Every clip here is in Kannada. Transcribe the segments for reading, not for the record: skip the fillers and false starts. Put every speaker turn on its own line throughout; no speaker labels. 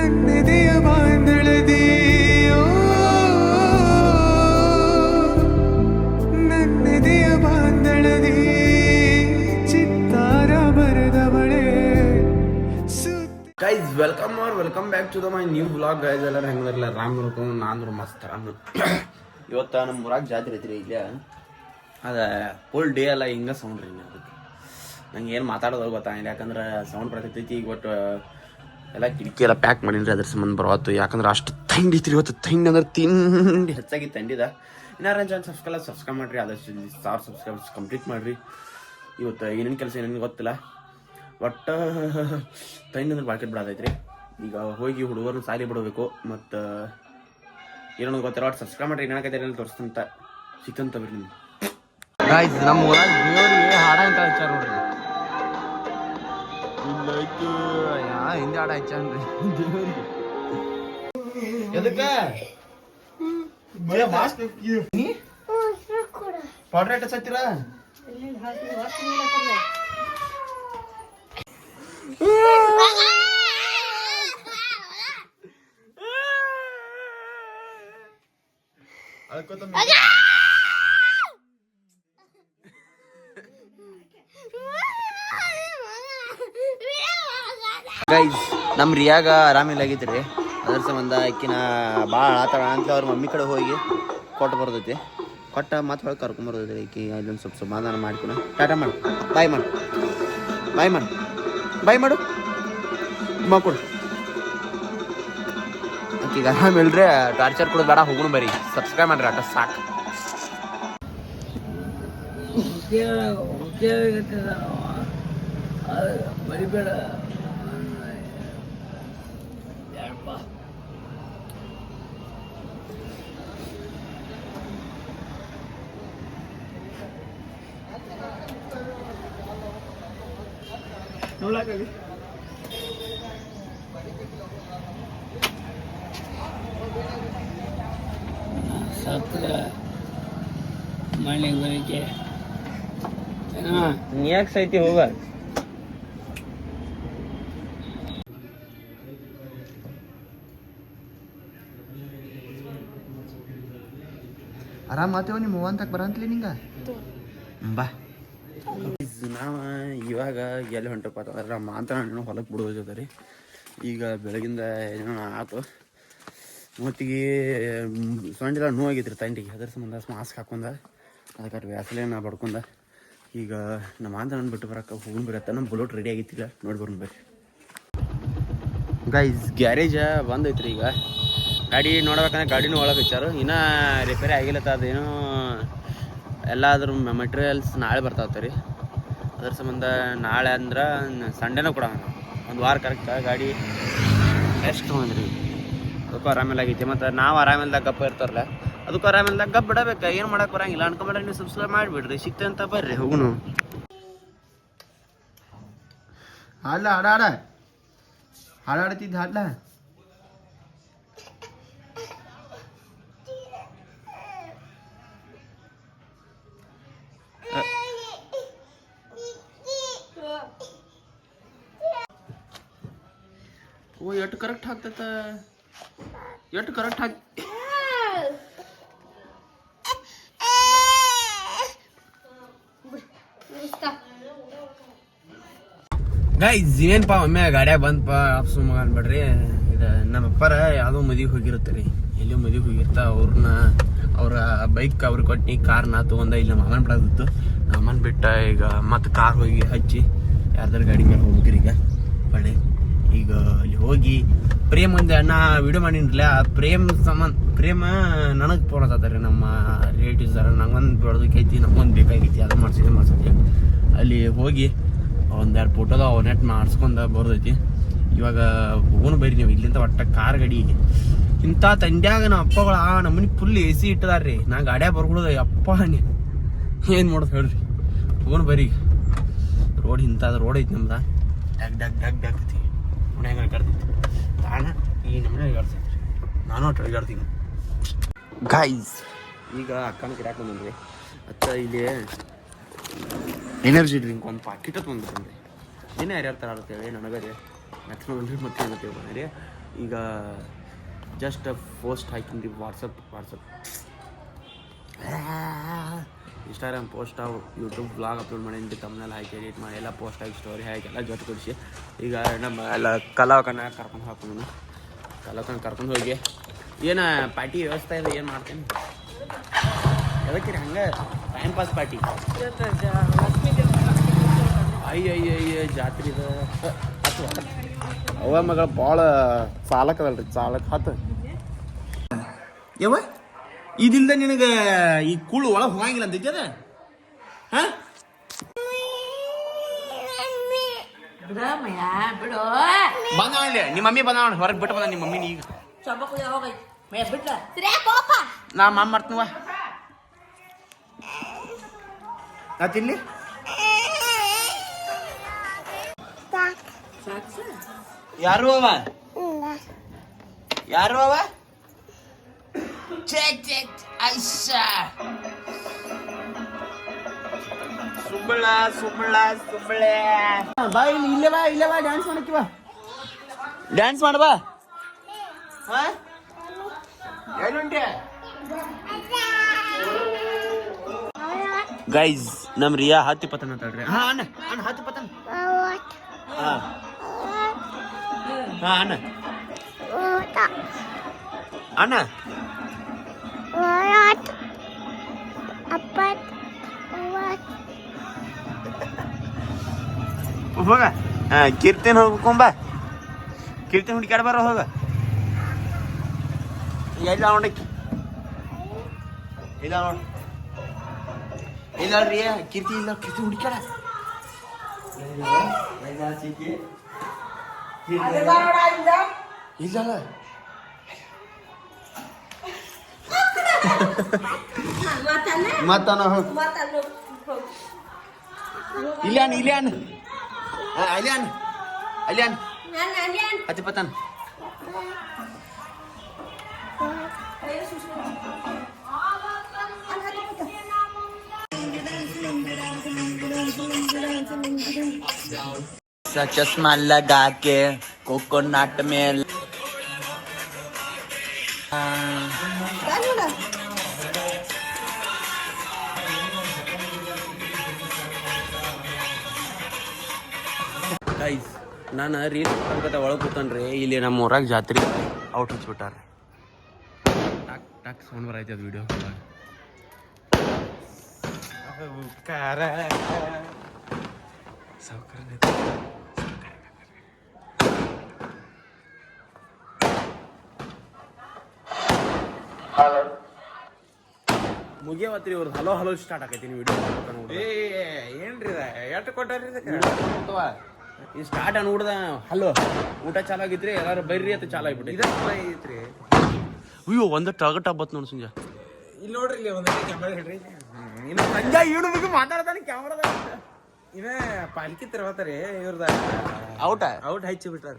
ನನ್ನೆದೆಯ ಬಾಂಧಳದಿ ನನ್ನೆದೆಯ ಬಾಂಧಳದಿ ಚಿತ್ತಾರ ಬರೆದವಳೆ.
Guys welcome back to the my new blog. Guys ಎಲ್ಲರೂ ಹೆಂಗದಿರಲ್ಲ ರಾಮ್ ನೋಡ್ಕೊಂಡು ನಾನು ಮಸ್ತ್ ರಾಮ್. ಇವತ್ತು ನಮ್ಮ ಊರಾಗ ಜಾತ್ರೆ ಐತ್ರಿ. ಇಲ್ಲೇ ಅದು ಫುಲ್ ಡೇ ಅಲ್ಲ ಹಿಂಗೆ ಸೌಂಡ್ ರೀ. ಅದಕ್ಕೆ ನಂಗೆ ಏನು ಮಾತಾಡೋದು ಗೊತ್ತಾಗಿಲ್ಲ, ಯಾಕಂದ್ರೆ ಸೌಂಡ್ ಬರ್ತೈತಿ. ಈಗ ಒಟ್ಟು ಎಲ್ಲ ಕಿಟಕಿ ಎಲ್ಲ ಪ್ಯಾಕ್ ಮಾಡೀನಿ ಅದ್ರ ಸಂಬಂಧ ಬರವತ್ತು. ಯಾಕಂದ್ರೆ ಅಷ್ಟು ಥಂಡಿ ಐತ್ರಿ ಇವತ್ತು. ಥಂಡಿ ಅಂದ್ರೆ ತಿಂಡಿ ಹೆಚ್ಚಾಗಿ ಥಂಡಿದ. ಇನ್ನಾರು ಸಬ್ಸ್ಕ್ರೈಬ್ ಮಾಡಿರಿ, ಆದಷ್ಟು 1000 ಸಬ್ಸ್ಕ್ರೈಬರ್ಸ್ ಕಂಪ್ಲೀಟ್ ಮಾಡಿರಿ. ಇವತ್ತು ಏನೇನು ಕೆಲಸ ಏನೇನು ಗೊತ್ತಿಲ್ಲ, ಒಟ್ಟು ಥಂಡಿ ಅಂದ್ರೆ ಬಾಳ್ಕೆಟ್ ಬಿಡೋದೈತ್ರಿ. ಈಗ ಹೋಗಿ ಹುಡುಗರನ್ನ ಸಾಲಿ ಬಿಡಬೇಕು. ಮತ್ತು ಏನೋ ಗೊತ್ತಿಲ್ಲ, ಒಟ್ಟು ಸಬ್ಸ್ಕ್ರೈಬ್ ಮಾಡಿರಿ. ಏನಾಗೈತೆ ಏನೇನು ತೋರಿಸ್ತಂತ ಸಿಕ್ಕಂತ ಬರ್ರಿ ನಿಮ್ಗೆ. ಗಾಯ್ಸ್ ನಮ್ಮ ಊರಾಗ ದೇವ್ರಿಗೆ ಹಾಡ ಅಂತ ಹಚ್ಚಾರ ನೋಡ್ರಿ. ಹಿಂದೆ ಹಾಡ ಹಚ್ಚಾನ್ರಿ ದೇವ್ರಿಗೆ. ಎದಕ್ಕೆ ಪೌಡ್ರ್ ರೇಟ್ ಹಚ್ಚಿರ? ಗೈಸ್ ನಮ್ಮ ರಿಯಾಗ ಆರಾಮಿಲ್ಲ ಆಗೈತ್ರಿ. ಅದ್ರ ಸಂಬಂಧ ಆಕಿನ ಭಾಳ ಆತಾಳ ಅಂತ ಅವ್ರ ಮಮ್ಮಿ ಕಡೆ ಹೋಗಿ ಕೊಟ್ಟು ಬರ್ತೈತಿ. ಕೊಟ್ಟ ಮತ್ತೆ ಹೊಳಗೆ ಕರ್ಕೊಂಬರ್ತೈತಿ. ಆಕಿ ಅಲ್ಲೊಂದು ಸ್ವಲ್ಪ ಸಮಾಧಾನ ಮಾಡ್ಕೊಣ. ಟಾಟಾ ಮಾಡು, ಬಾಯ್ ಮಾಡು, ಬಾಯ್ ಮಾಡು, ಬಾಯ್ ಮಾಡು, ಕೊಡು. ಆಕಿಗೆ ಆರಾಮಿಲ್ರಿ, ಟಾರ್ಚರ್ ಕೊಡೋದು ಬೇಡ, ಹೋಗೋಣ ಬರ್ರಿ. ಸಬ್ಸ್ಕ್ರೈಬ್ ಮಾಡ್ರಿ, ಅಟ ಸಾಕು. ಬರಿಬೇಡ ನೋಡಕ್ಕಾಗಿ. ಸತ್ರ ಮಳೆ ಬರೀಕೆ ಯಾಕೆ ಸೈತಿ ಹೋಗ. ಆರಾಮ್ ಆತೇವ ನಿಮ್ಮ ಅಂತಕ್ಕೆ ಬರಂತಲಿ ನಿಂಗೆ ಬಾ. ನಾವು ಇವಾಗ ಎಲ್ಲಿ ಹೊಂಟಪ್ಪ ಅಂತಂದ್ರೆ ಮಾತ್ರ ಹೊಲಕ್ಕೆ ಬಿಡೋದ ರೀ. ಈಗ ಬೆಳಗಿಂದ ಏನೋ ಆಯ್ತು. ಮತ್ತಿಗೆ ಸೊಂಡಿಲ್ಲ ನೋವಾಗಿತ್ತು ರೀ ತಂಡಿಗೆ. ಅದ್ರ ಸಂಬಂಧ ಮಾಸ್ಕ್ ಹಾಕೊಂಡ ಅದಕ್ಕೆ ವ್ಯಾಸಲೇನ ಬಡ್ಕೊಂಡ ಈಗ ನಮ್ಮ ಮಾಂತ ಬಿಟ್ಟು ಬರೋಕೆ ಹೋಗಿ ಬರತ್ತೆ. ನಮ್ಮ ಬುಲೆಟ್ ರೆಡಿ ಆಗಿತ್ತಿಲ್ಲ, ನೋಡಿ ಬರ್ನು ಬರ್ರಿ. ಗೈಸ್ ಗ್ಯಾರೇಜ ಬಂದೈತ್ರಿ. ಈಗ ಗಾಡಿ ನೋಡ್ಬೇಕಂದ್ರೆ ಗಾಡಿನೂ ಒಳಗೆ ಹಚ್ಚಾರು, ಇನ್ನೂ ರಿಪೇರಿ ಆಗಿಲ್ಲತ್ತ. ಅದೇನೋ ಎಲ್ಲಾದ್ರೂ ಮೆಟೀರಿಯಲ್ಸ್ ನಾಳೆ ಬರ್ತಾವೆ ರೀ. ಅದ್ರ ಸಂಬಂಧ ನಾಳೆ ಅಂದ್ರೆ ಸಂಡೇನೂ ಕೂಡ ಒಂದು ವಾರ ಕರೆಕ್ಟ್ ಗಾಡಿ ರೆಸ್ಟ್ ತೊಗೊಂಡ್ರಿ. ಅದಕ್ಕೂ ಆರಾಮಿಲ್ಲಾಗೈತಿ. ಮತ್ತು ನಾವು ಆರಾಮಿಲ್ದಾಗ ಗಪ್ಪ ಇರ್ತಾರಲ್ಲ, ಅದಕ್ಕೂ ಆರಾಮಿಲ್ದಾಗ ಗಪ್ ಬಿಡಬೇಕು. ಏನು ಮಾಡೋಕೆ ಬರಂಗಿಲ್ಲ. ಅನ್ಕೊಂಡ್ರೆ ನೀವು ಸಬ್ಸ್ಕ್ರೈಬ್ ಮಾಡಿಬಿಡ್ರಿ. ಸಿಕ್ತೆ ಅಂತ ಬರ್ರಿ, ಹೋಗುನು. ಹಾಡ್ಲ ಹಾಡ ಹಾಡಾಡ್ತಿದ್ದ ಹಾಡ್ಲ. ಓ ಎಷ್ಟು ಕರೆಕ್ಟ್ ಹಾಕ್ತೈತ, ಎಷ್ಟು ಕರೆಕ್ಟ್ ಹಾಕಿ. ಗೈಸ್ ಏನಪ್ಪ ಒಮ್ಮೆ ಗಾಡ್ಯಾಗ ಬಂದಪ್ಪ ಸುಮ್ಮ ಅನ್ಬೇಡ್ರಿ. ಇದು ನಮ್ಮ ಅಪ್ಪರ ಯಾವುದೋ ಮದುವೆ ಹೋಗಿರುತ್ತೆ ರೀ. ಎಲ್ಲೋ ಮದುವೆ ಹೋಗಿರ್ತ ಅವ್ರನ್ನ ಅವ್ರ ಬೈಕ್ ಅವ್ರಿಗೆ ಕೊಟ್ಟು ಕಾರ್ನ ತೊಗೊಂಡ ಇಲ್ಲಿ ನಮ್ಮ ಅಮ್ಮನ ಬಿಡೋದಿತ್ತು. ನಮ್ಮ ಅಮ್ಮನ ಬಿಟ್ಟ ಈಗ ಮತ್ತೆ ಕಾರ್ ಹೋಗಿ ಹಚ್ಚಿ ಯಾರ್ದಾರು ಗಾಡಿ ಮೇಲೆ ಹೋಗ್ಬೇಕ್ರಿ. ಈಗ ಬಡೆ ಈಗ ಅಲ್ಲಿ ಹೋಗಿ ಪ್ರೇಮ್ ಒಂದು ಅಣ್ಣ ವಿಡಿಯೋ ಮಾಡಿನ್ರಲ್ಲ, ಪ್ರೇಮ ನನಗೆ ಫೋನ್ ಹತ್ತಾರೆ ನಮ್ಮ ರಿಲೇಟಿವ್ಸ್. ನಂಗೊಂದು ಬಿಡೋದಕ್ಕೈತಿ, ನಮಗೊಂದು ಬೇಕಾಗೈತಿ, ಅದು ಮಾಡ್ಸೋದು. ಅಲ್ಲಿ ಹೋಗಿ ಒಂದೆರಡು ಫೋಟೋದ ನೆಟ್ ಮಾಡಿಸ್ಕೊಂಡು ಬರೋದೈತಿ. ಇವಾಗ ಹೋಗೋಣ ಬರ್ರಿ ನೀವು. ಇಲ್ಲಿಂದ ಒಟ್ಟ ಕಾರ್ ಗಾಡಿ ಇಂಥ ತಂಡ್ಯಾಗ ನಮ್ಮ ಅಪ್ಪಗಳು ನಮ್ಮನೆ ಫುಲ್ AC ಇಟ್ಟದಾರ್ರಿ. ನಾ ಗಾಡ್ಯಾಗ ಬರ್ಬಿಡೋದು ಅಪ್ಪ ಏನು ಮಾಡೋದು ಹೇಳ್ರಿ. ಹೋಗೋಣ ಬರ್ರಿ. ರೋಡ್ ಇಂಥದ ರೋಡ್ ಐತಿ ನಮ್ದು. ಡಗ್ ಡಗ್ ಡಗ್ ಡಗ್ ಐತಿ. ಮನೆ ಹೆಂಗೆ ಅಡ್ಗಾಡ್ತೈತಿ ತಾಣ ಈ ನಮ್ಮನೆ ಅಡ್ಗಾಡ್ತೈತಿ. ನಾನು ಒಟ್ಟು ಅಡ್ಗಾಡ್ತೀನಿ. ಗಾಯ್ಸ್ ಈಗ ಅಕ್ಕನ ಗಿಡಕ್ಕೆ ಬಂದ್ರಿ. ಮತ್ತು ಇಲ್ಲಿ ಎನರ್ಜಿ ಡ್ರಿಂಕ್ ಒಂದು ಪಾಕಿಟ್ ಬಂದ್ರಿ. ಏನೇ ಯಾರ್ಯಾರು ಥರ ಆಗುತ್ತೆ ನನಗದೆ ಮೆತ್ಕೊಂಡ್ರಿ ಮತ್ತೆ ಬಂದ್ರಿ ಈಗ ಜಸ್ಟ್ ಪೋಸ್ಟ್ ಹಾಕಿದ್ರಿ WhatsApp Instagram post YouTube blog upload ಮಾಡೀನಿ ತಮ್ಮನೆಲ್ಲ ಹಾಕಿ ಎಡಿಟ್ ಮಾಡಿ ಎಲ್ಲ ಪೋಸ್ಟ್ ಹಾಕಿ ಸ್ಟೋರಿ ಹಾಕಿ ಎಲ್ಲ ಜೊತೆ ಕೊಡಿಸಿ ಈಗ ನಮ್ಮ ಎಲ್ಲ ಕಲಾವಕನ ಕರ್ಕೊಂಡು ಹೋಗಿ ಏನು ಪಾರ್ಟಿ ವ್ಯವಸ್ಥೆ ಇದೆ ಏನು ಮಾಡ್ತೇನೆ ಅದಕ್ಕೆ ಹಂಗೆ ಟೈಮ್ ಪಾಸ್ ಪಾರ್ಟಿ ಅಯ್ಯ ಜಾತ್ರೆ ಇದೆ ಹತ್ತು ಅವ ಮಗಳ ಭಾಳ ಚಾಲಕದಲ್ರಿ ಹತ್ತು ಯಾವ ಇದಿಲ್ದ ನಿನಗೆ ಈ ಕೂಳು ಒಳಗೆ ಹೋಗಂಗಿಲ್ಲ ಅಂತೈತಿ ಅದ ಹಾಂ ಬಂದವಲ್ಲಿ ನಿಮ್ಮ ಮಮ್ಮಿ ಬಂದವಣ ಹೊರಗೆ ಬಿಟ್ಟು ಬಂದ ನಿಮ್ಮ ಮಮ್ಮಿನ ಈಗ ನಾ ಮಾಮ್ ಮಾಡ್ತೀವ ನಾ ತಿನ್ಲಿ ಯಾರು ಅವ ಸುಬ್ಬಳ ಬಾ ಇಲ್ಲೇ ಬಾ ಡ್ಯಾನ್ಸ್ ಮಾಡಕ್ಕೆ ಬಾ ಡ್ಯಾನ್ಸ್ ಮಾಡಬಾ ಏನುಂಟೆ ಗೈಸ್ ನಮ್ ರಿಯಾ ಹತ್ತಿ ಪತನ ಅಂತಳ್ರಿ ಹಾ ಅಣ್ಣ ಹತ್ತಿ ಪತನ ಹಾ ಅಣ್ಣ ಹೋಗ ಕೀರ್ತೇನೆ ಹೋಗ್ಕೊಂಬ ಕೀರ್ತೇನೆ ಹುಡುಕ್ಯಾಡ ಬರೋ ಹೋಗ ಎಲ್ಲ ನೋಡಕ್ಕೆ ಇಲ್ಲ ನೋಡ ಇಲ್ಲಲ್ರಿ ಕೀರ್ತಿ ಹುಡುಕ್ಯಾಡ ಇಲ್ಲ ಮತ್ತಾನ ಇಲ್ಯಾನ್ ಅತಿ ಪತಾನ चश्मा लगा के कोकोनट में ಗೈಸ್ ನಾನು ರೀಲ್ಸ್ ಮಾಡ್ಕೊತ ಒಳಗೆ ಕೂತನ್ರಿ ಇಲ್ಲಿ ನಮ್ಮ ಊರಾಗ ಜಾತ್ರೆ ಔಟ್ ಹಚ್ಬಿಟ್ಟಾರೆ ಟಾಕ್ ಸೌಂಡ್ ಬರೈತೆ ಅದು ವಿಡಿಯೋ ಮುಗಿಯವತ್ರಿ ಇವ್ರದ್ದು ಹಲೋ ಸ್ಟಾರ್ಟ್ ಆಕೈತಿ ವಿಡಿಯೋ ಏನ್ರಿ ಎಷ್ಟು ಕೊಟ್ಟಾರಿ ಈ ಸ್ಟಾರ್ಟ್ ನೋಡ್ದ ಹಲೋ ಊಟ ಚಾಲು ಆಗಿತ್ರಿ ಎಲ್ಲಾರು ಬರ್ರಿ ಅಂತ ಚಾಲು ಆಗ್ಬಿಟ್ಟು ಅಯ್ಯೋ ಒಂದು ಟಗಟ್ ಹಬ್ಬತ್ ನೋಡಿ ಸಂಜೆ
ಇಲ್ಲಿ ನೋಡ್ರಿ ಇಲ್ಲಿ ಒಂದು ಕ್ಯಾಮ್ರಾ ಹಿಡ್ರಿ
ಸಂಜೆ ಇವನು ಬಗ್ಗೆ ಮಾತಾಡ್ತಾನೆ ಕ್ಯಾಮ್ರಾದ
ಇನ್ನ ಪಾಲ್ಕಿ ತಿರ್ವತ್ತಾರೆ ಇವ್ರದ ಔಟ್ ಹಚ್ಚಿ ಬಿಟ್ಟಾರ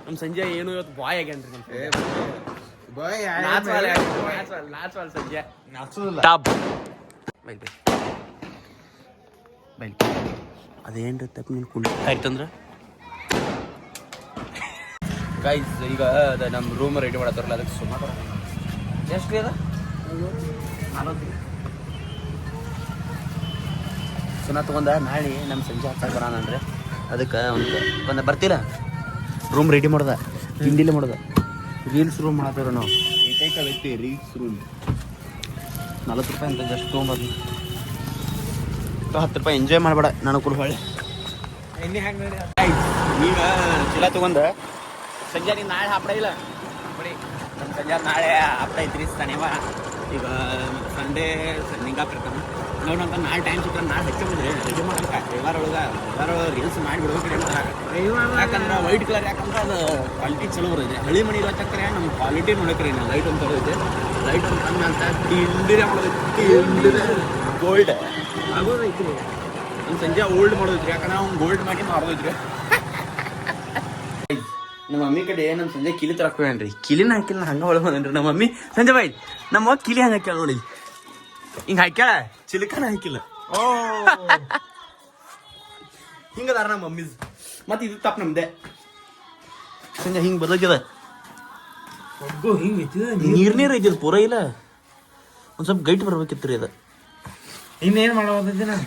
ನಮ್ಮ ಸಂಜೆ ಏನು ಇವತ್ತು ಬಾಯ್ ಆಗ್ಯಾನ್ರಿ ನಮ್ಮ
ಬಾಯ್
ನಾಚ್ವಾಲ್ ಸಂಜೆ
ನಾಚೋದಿಲ್ಲ
ಬೈಲ್ ಅದೇನ್ರಿ ತಪ್ಪ ನೀನು ಕುಲ್ ಆಯ್ತಂದ್ರೆ ಗೈಸ್ ಈಗ ಅದ ನಮ್ಮ ರೂಮ್ ರೆಡಿ ಮಾಡತ್ತಾರಲ್ಲ ಅದಕ್ಕೆ ಸುಮಾರು ಎಷ್ಟು ರೀ ಅದ 40 ಸುನಾ ತೊಗೊಂಡ ನಾಳೆ ನಮ್ಮ ಸಂಜೆ ಹಚ್ಚಾಕ ಬರೋಣನ್ರಿ ಅದಕ್ಕೆ ಒಂದು ಬರ್ತಿಲ್ಲ ರೂಮ್ ರೆಡಿ ಮಾಡ್ದ ತಿಂಡಿಲೇ ಮಾಡ್ದ ರೀಲ್ಸ್ ರೂಮ್ ಮಾಡತ್ತೇವ್ರಿ ನಾವು ಏಕೈಕ ವ್ಯಕ್ತಿ ರೀಲ್ಸ್ ರೂಮ್ 40 ರೂಪಾಯಿ ಅಂತ ಜಸ್ಟ್ ತೊಗೊಂಬರ್ಲಿ 10 ರೂಪಾಯಿ ಎಂಜಾಯ್ ಮಾಡಬೇಡ ನಾನು ಕೂಡ ಹೊಳ್ಳಿ
ಎಣ್ಣೆ ಹ್ಯಾಂಗ ನೋಡಿ
ಈಗ ಚೀಲ ತೊಗೊಂಡ ಸಂಜೆ ನೀನು ನಾಳೆ ಹಾಪಡ ಇಲ್ಲ ಬರೀ ನಮ್ಮ ಸಂಜೆ ನಾಳೆ ಹಾಪಡ ಐತ್ರಿ ತನೇವ ಈಗ ಸಂಡೇ ನಿಂಗಾಪ್ ಇರ್ತಾನೆ ನಾವು ನಂಗೆ ನಾಳೆ ಟೈಮ್ ಸಿಕ್ಕರೆ ನಾಳೆ ಹೆಚ್ಚಿದ್ರೆ ರೆಡಿ ಮಾಡಕ್ಕೆ ರವಿವಾರ ಒಳಗೆ ರೀಲ್ಸ್ ಮಾಡಿಬಿಡ್ಬೇಕ್ರಿ ಯಾಕಂದ್ರೆ ವೈಟ್ ಕಲರ್ ಯಾಕಂದ್ರೆ ಅದು ಕ್ವಾಲಿಟಿ ಚಲೋ ಬರೋದೆ ಹಳ್ಳಿ ಮನೆ ಇರೋತಕ್ಕರೆ ನಮ್ಮ ಕ್ವಾಲಿಟಿ ನೋಡಕ್ರಿ ನಾವು ಲೈಟ್ ಅಂತ ಬರೋದೈತೆ ಲೈಟ್ ಒಂದು ಕಮ್ಮಿ ಅಂತ ತಿಂಡಿರೇ ಮಾಡೋದೈತಿ ಗೋಲ್ಡ್
ಆಗೋದೈತಿ
ನಮ್ಮ ಸಂಜೆ ಓಲ್ಡ್ ಮಾಡೋದೈತ್ರಿ ಯಾಕಂದ್ರೆ ಅವ್ನು ಗೋಲ್ಡ್ ಮಾಡಿ ಮಾಡೋದೈತ್ರಿ ನಮ್ಮ ಮಮ್ಮಿ ಕಡೆ ನಮ್ಮ ಸಂಜೆ ಕಿಲಿ ತರಕ್ಕೋವೇನ್ರಿ ಕಿಲಿನ ಹಾಕಿಲ್ಲ ಹಂಗೆ ಒಳಗೆ ಹೋದನ್ರಿ ನಮ್ಮ ಮಮ್ಮಿ ಸಂಜೆ ಬಾಯ್ ನಮ್ಮ ಕಿಲಿ ಹಂಗೆ ಹಾಕ್ಯಾಳ ನೋಡಿ ಹಿಂಗೆ ಹಾಕ್ಯಾಳ ಚಿಲಕನ ಹಾಕಿಲ್ಲ
ಓ
ಹಿಂಗದಾರ ನಮ್ಮ ಮಮ್ಮೀಸ್ ಮತ್ತೆ ಇದು ತಪ್ಪು ನಮ್ದೆ ಶೇಂಗಾ ಹಿಂಗೆ ಬದಕಿದ
ಒಬ್ಬ ಹಿಂಗೆ ಐತಿದ
ನೀರ್ ಐತಿ ಪೂರ ಇಲ್ಲ ಒಂದು ಸ್ವಲ್ಪ ಗೈಟ್ ಬರ್ಬೇಕಿತ್ತು ರೀ ಅದು
ಇನ್ನೇನು ಮಾಡೋದಿದ್ದೆ ನಾನು